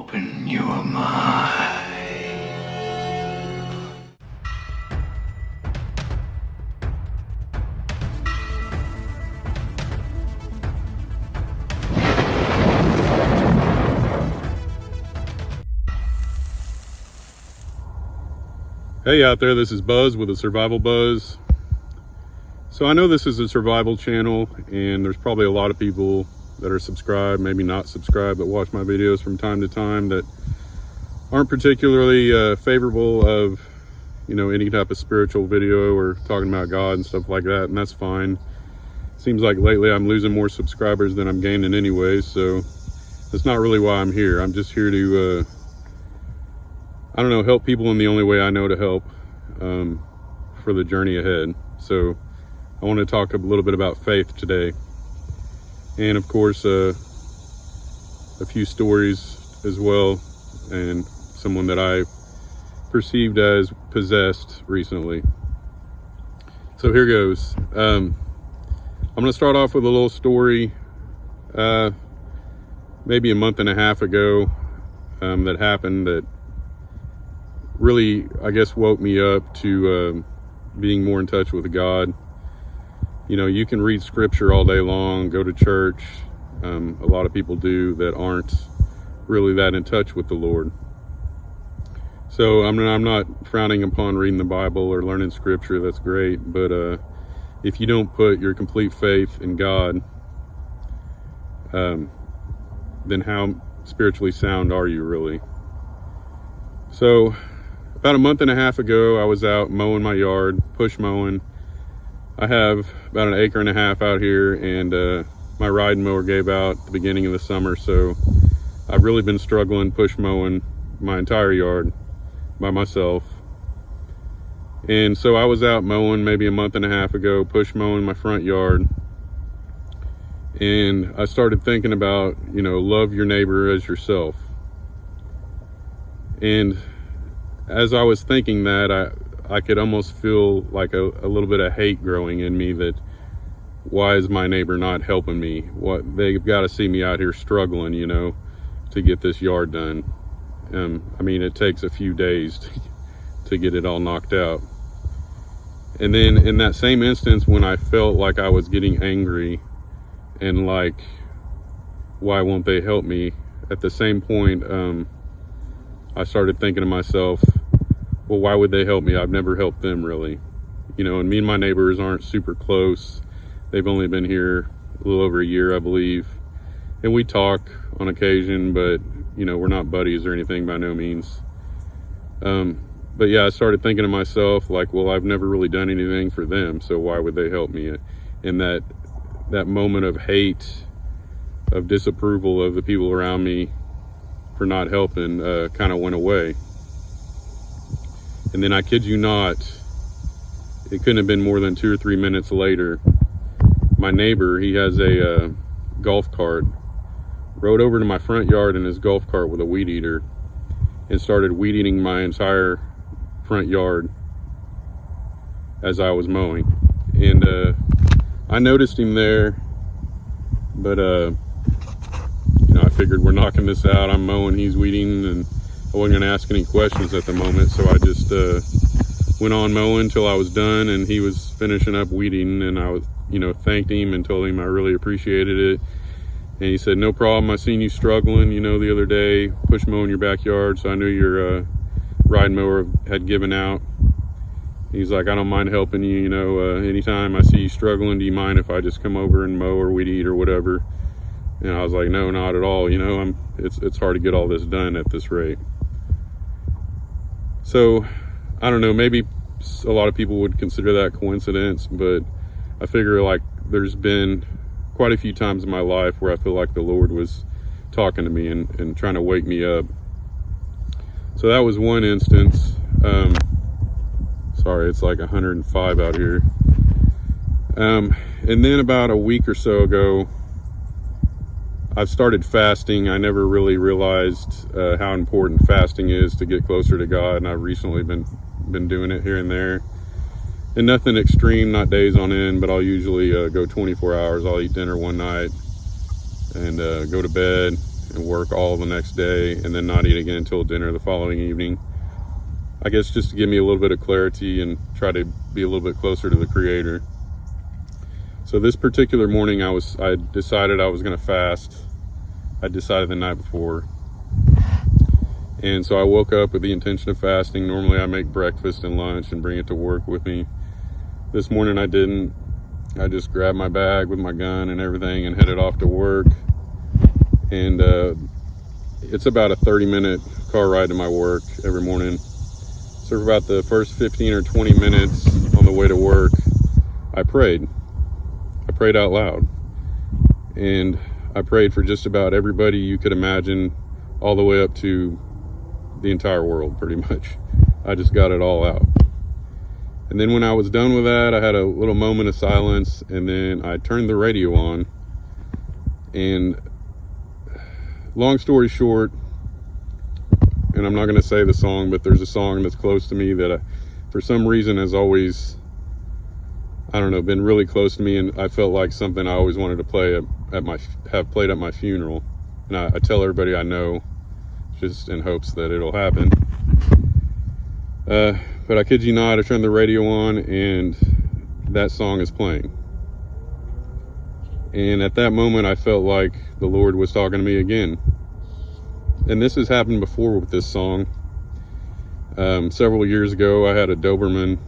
Open your mind. Hey out there, this is Buzz with TheSurvivalBuzz. So I know this is a survival channel, and there's probably a lot of people that are subscribed, maybe not subscribed, but watch my videos from time to time that aren't particularly favorable of, any type of spiritual video or talking about God and stuff like that, and that's fine. Seems like lately I'm losing more subscribers than I'm gaining anyways, so that's not really why I'm here. I'm just here to help people in the only way I know to help for the journey ahead. So I want to talk a little bit about faith today. And of course, a few stories as well, and someone that I perceived as possessed recently. So here goes. I'm going to start off with a little story, maybe a month and a half ago, that happened that really, I guess, woke me up to being more in touch with God. You can read scripture all day long, go to church. A lot of people do that aren't really that in touch with the Lord. So I'm not frowning upon reading the Bible or learning scripture. That's great. But if you don't put your complete faith in God, then how spiritually sound are you really? So about a month and a half ago, I was out mowing my yard, push mowing. I have about an acre and a half out here, and my riding mower gave out at the beginning of the summer, so I've really been struggling push mowing my entire yard by myself. And so I was out mowing maybe a month and a half ago, push mowing my front yard, and I started thinking about, love your neighbor as yourself. And as I was thinking that, I could almost feel like a little bit of hate growing in me, that why is my neighbor not helping me? They've got to see me out here struggling, to get this yard done. It takes a few days to get it all knocked out. And then in that same instance, when I felt like I was getting angry and like, why won't they help me? At the same point, I started thinking to myself, well, why would they help me? I've never helped them really. And me and my neighbors aren't super close. They've only been here a little over a year, I believe. And we talk on occasion, but, we're not buddies or anything by no means. But yeah, I started thinking to myself, like, well, I've never really done anything for them, so why would they help me? And that moment of hate, of disapproval of the people around me for not helping, kind of went away. And then I kid you not, it couldn't have been more than 2 or 3 minutes later, my neighbor, he has a golf cart, rode over to my front yard in his golf cart with a weed eater and started weed eating my entire front yard as I was mowing. And I noticed him there, but I figured we're knocking this out. I'm mowing, he's weeding, and I wasn't going to ask any questions at the moment, so I just went on mowing until I was done, and he was finishing up weeding, and I was, thanked him and told him I really appreciated it. And he said, no problem, I seen you struggling, the other day, push mowing your backyard, so I knew your ride mower had given out. He's like, I don't mind helping you, anytime I see you struggling, do you mind if I just come over and mow or weed eat or whatever? And I was like, no, not at all, it's hard to get all this done at this rate. So, I don't know, maybe a lot of people would consider that coincidence, but I figure like there's been quite a few times in my life where I feel like the Lord was talking to me and trying to wake me up. So that was one instance. Sorry, it's like 105 out here. And then about a week or so ago, I've started fasting. I never really realized how important fasting is to get closer to God, and I've recently been doing it here and there. And nothing extreme, not days on end, but I'll usually go 24 hours. I'll eat dinner one night and go to bed, and work all the next day and then not eat again until dinner the following evening. I guess just to give me a little bit of clarity and try to be a little bit closer to the Creator. So this particular morning I decided I was going to fast. I decided the night before. And so I woke up with the intention of fasting. Normally I make breakfast and lunch and bring it to work with me. This morning I didn't. I just grabbed my bag with my gun and everything and headed off to work. And it's about a 30-minute car ride to my work every morning. So for about the first 15 or 20 minutes on the way to work, I prayed. I prayed out loud. And I prayed for just about everybody you could imagine, all the way up to the entire world, pretty much. I just got it all out. And then when I was done with that, I had a little moment of silence, and then I turned the radio on. And long story short, and I'm not going to say the song, but there's a song that's close to me that for some reason has always, I don't know, been really close to me, and I felt like something I always wanted to play have played at my funeral. And I tell everybody I know, just in hopes that it'll happen. But I kid you not, I turned the radio on and that song is playing. And at that moment, I felt like the Lord was talking to me again. And this has happened before with this song. Several years ago, I had a Doberman,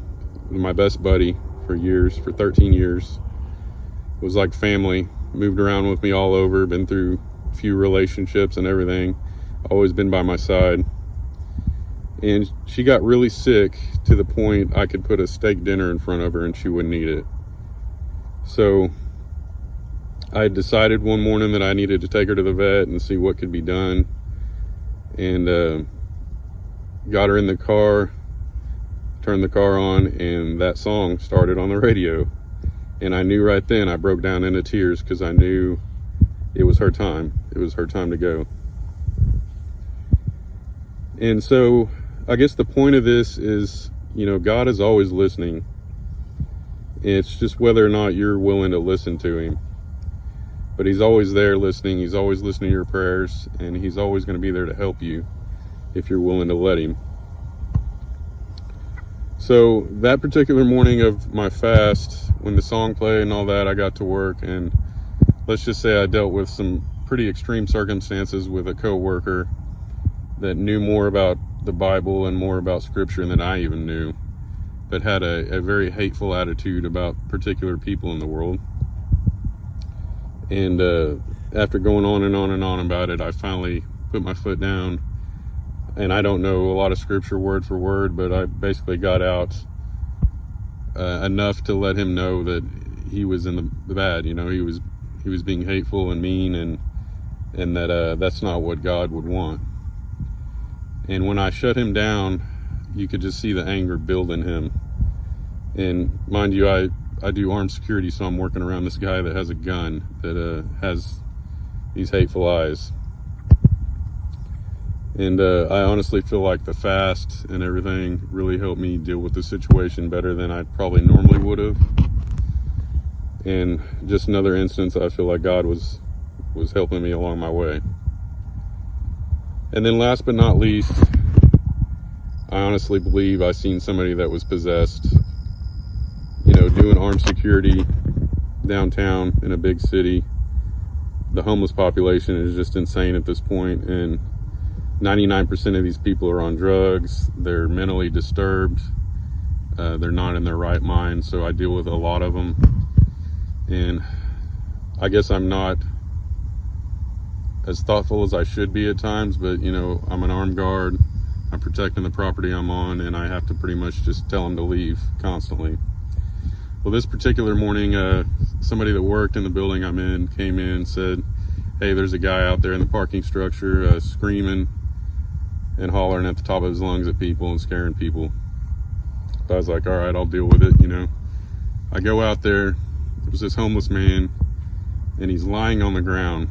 my best buddy for years, for 13 years. It was like family, moved around with me all over, been through a few relationships and everything, always been by my side. And she got really sick to the point I could put a steak dinner in front of her and she wouldn't eat it. So I decided one morning that I needed to take her to the vet and see what could be done. And got her in the car, turned the car on, and that song started on the radio. And I knew right then, I broke down into tears because I knew it was her time. It was her time to go. And so I guess the point of this is, God is always listening. It's just whether or not you're willing to listen to him. But he's always there listening. He's always listening to your prayers, and he's always going to be there to help you if you're willing to let him. So that particular morning of my fast, when the song played and all that, I got to work, and let's just say I dealt with some pretty extreme circumstances with a coworker that knew more about the Bible and more about Scripture than I even knew, but had a very hateful attitude about particular people in the world. And after going on and on and on about it, I finally put my foot down. And I don't know a lot of Scripture word for word, but I basically got out enough to let him know that he was in the bad. He was being hateful and mean, and that that's not what God would want. And when I shut him down, you could just see the anger build in him. And mind you, I do armed security, so I'm working around this guy that has a gun, that has these hateful eyes. And I honestly feel like the fast and everything really helped me deal with the situation better than I probably normally would have. And just another instance, I feel like God was helping me along my way. And then last but not least, I honestly believe I seen somebody that was possessed, doing armed security downtown in a big city. The homeless population is just insane at this point, and 99% of these people are on drugs. They're mentally disturbed. They're not in their right mind, so I deal with a lot of them. And I guess I'm not as thoughtful as I should be at times, but I'm an armed guard. I'm protecting the property I'm on, and I have to pretty much just tell them to leave constantly. Well, this particular morning, somebody that worked in the building I'm in came in and said, "Hey, there's a guy out there in the parking structure screaming and hollering at the top of his lungs at people and scaring people." So I was like, all right, I'll deal with it. I go out there. There's this homeless man, and he's lying on the ground,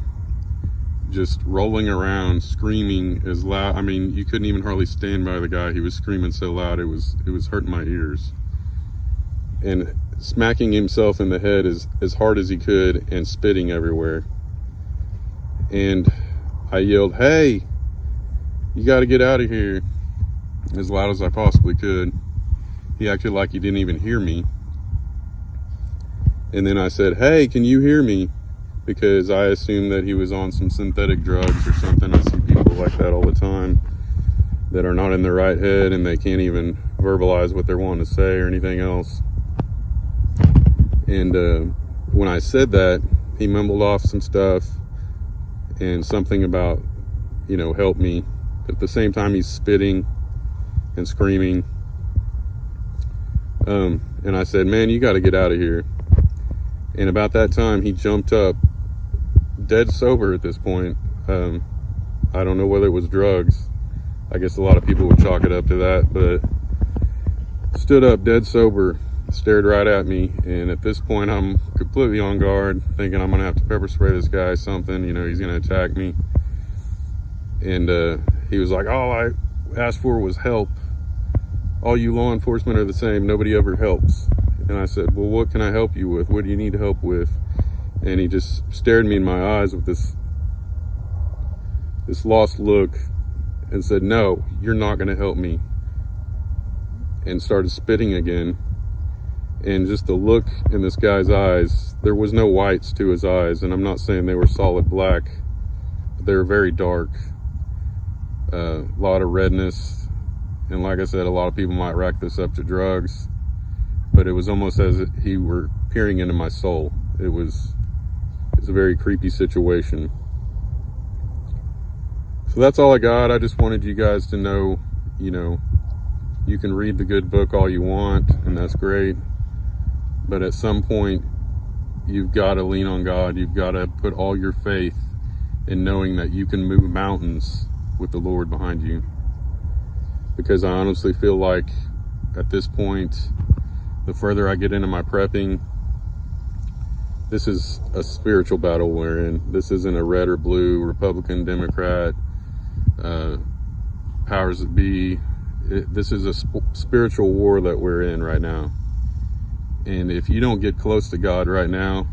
just rolling around, screaming as loud. I mean, you couldn't even hardly stand by the guy. He was screaming so loud, it was hurting my ears. And smacking himself in the head as hard as he could and spitting everywhere. And I yelled, "Hey, you got to get out of here," as loud as I possibly could. He acted like he didn't even hear me. And then I said, "Hey, can you hear me?" Because I assumed that he was on some synthetic drugs or something. I see people like that all the time that are not in their right head and they can't even verbalize what they're wanting to say or anything else. And when I said that, he mumbled off some stuff and something about, help me. At the same time, he's spitting and screaming. And I said, "Man, you got to get out of here." And about that time, he jumped up, dead sober at this point. I don't know whether it was drugs. I guess a lot of people would chalk it up to that, but stood up, dead sober, stared right at me. And at this point, I'm completely on guard, thinking I'm going to have to pepper spray this guy, something, he's going to attack me. And he was like, "All I asked for was help. All you law enforcement are the same. Nobody ever helps." And I said, "Well, what can I help you with? What do you need help with?" And he just stared me in my eyes with this lost look and said, "No, you're not going to help me." And started spitting again. And just the look in this guy's eyes, there was no whites to his eyes. And I'm not saying they were solid black, but they were very dark. A lot of redness. And like I said, a lot of people might rack this up to drugs, but it was almost as if he were peering into my soul. It was a very creepy situation. So that's all I got. I just wanted you guys to know, you can read the good book all you want, and that's great. But at some point, you've got to lean on God. You've got to put all your faith in knowing that you can move mountains with the Lord behind you. Because I honestly feel like at this point, the further I get into my prepping, this is a spiritual battle we're in. This isn't a red or blue, Republican, Democrat, powers that be. This is a spiritual war that we're in right now. And if you don't get close to God right now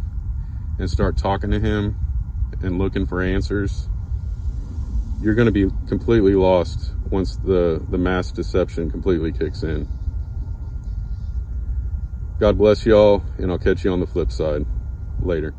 and start talking to Him and looking for answers, you're going to be completely lost once the mass deception completely kicks in. God bless y'all, and I'll catch you on the flip side. Later.